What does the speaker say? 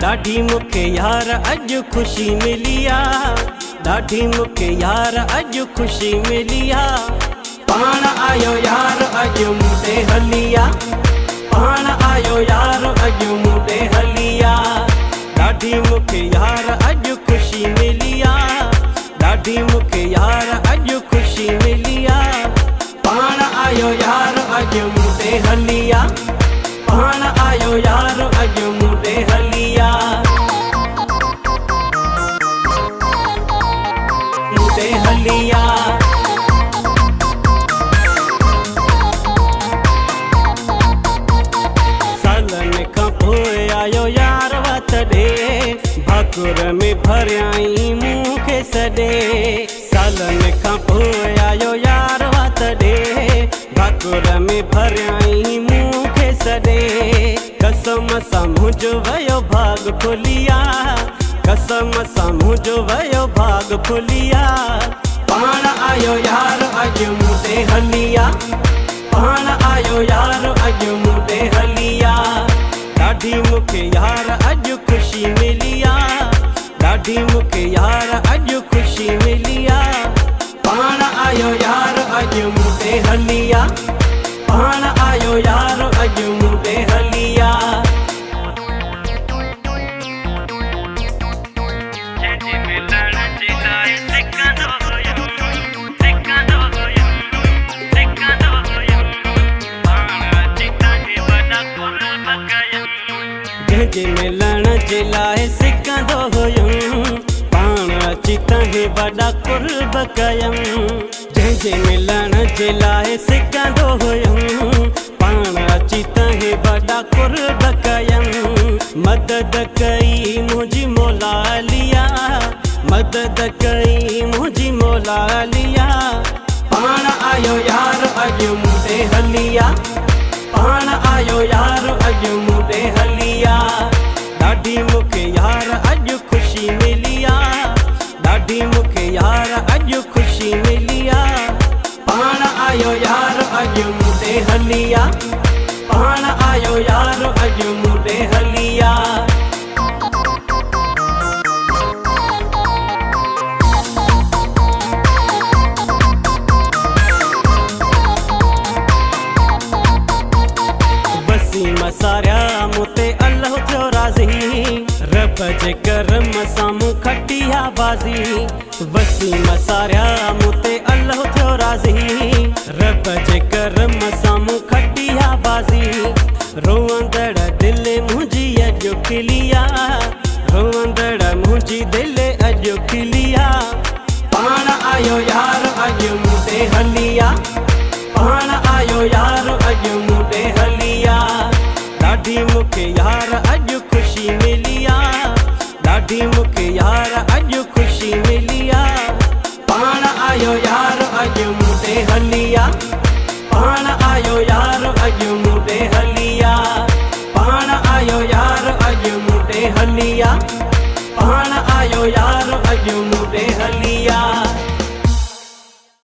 ॾाढी मूंखे यार अॼु ख़ुशी मिली आहे, ॾाढी मूंखे यार अॼु ख़ुशी मिली आहे। पाण आयो यार अॼु मूं ते हली आहे, पाण आयो यार अॼु मूं ते हली आहे। ॾाढी मूंखे यार अॼु ख़ुशी मिली आहे, ॾाढी मूंखे यार अॼु ख़ुशी मिली आहे। पाण आयो यार अॼु मूं ते हली आहे, पाण आयो यार अॼु मूं ते हली आहे, मूं ते हली आहे। सालनि खां पोइ आयो यार वात ॾे, भाकुर में भरियाई मूंखे सॾे। सालनि खां पोइ आयो यार वात ॾे, भाकुर में भरियाई मूंखे सॾे। कसम सां मुंहिंजो वयो भाग खुलिया, कसम सां मुंहिंजो वयो भाग खुलिया। पाण आयो यार अॼु मूं ते हली आहे, पाण आयो यार अॼु मूं ते हली आहे। ॾाढी मूंखे यार अॼु ख़ुशी मिली आहे, ॾाढी मूंखे यार अॼु ख़ुशी मिली आहे। पाण आयो यार अॼु मूं ते हली आहे, पाण आयो यार अॼु मूं ते हली आहे। जंहिंजे मिलण जे लाइ सिकंदो हुयुमि, पाण अची तव्हां वॾा कुर्ब कयमि। जंहिंजे मिलण जे लाइ सिकंदो हुयुमि, पाण अची तव्हां वॾा कुर्ब कयमि। मदद कई मुंहिंजी मौला अलिया, मदद कई मुंहिंजी मौला अलिया। पाण आयो यार अॼु मूं ते हली आहे, पाण आयो यार अॼु मूं ते हली आहे। ॾाढी मूंखे यार अॼु ख़ुशी मिली आहे, ॾाढी मूंखे यार अॼु ख़ुशी मिली आहे। पाण आयो यार अॼु मूं ते हली आहे, पाण आयो यार अॼु मूं ते हली आहे। सारिया मूं ते अल्लाह थियो राज़ी, रब जे करम सां मूं खटी आ बाज़ी। वसीम सारिया मूं ते अल्लाह थियो राज़ी, रब जे करम सां मूं खटी आ बाज़ी। रोअंदड़ दिलि मुंहिंजी अॼु खिली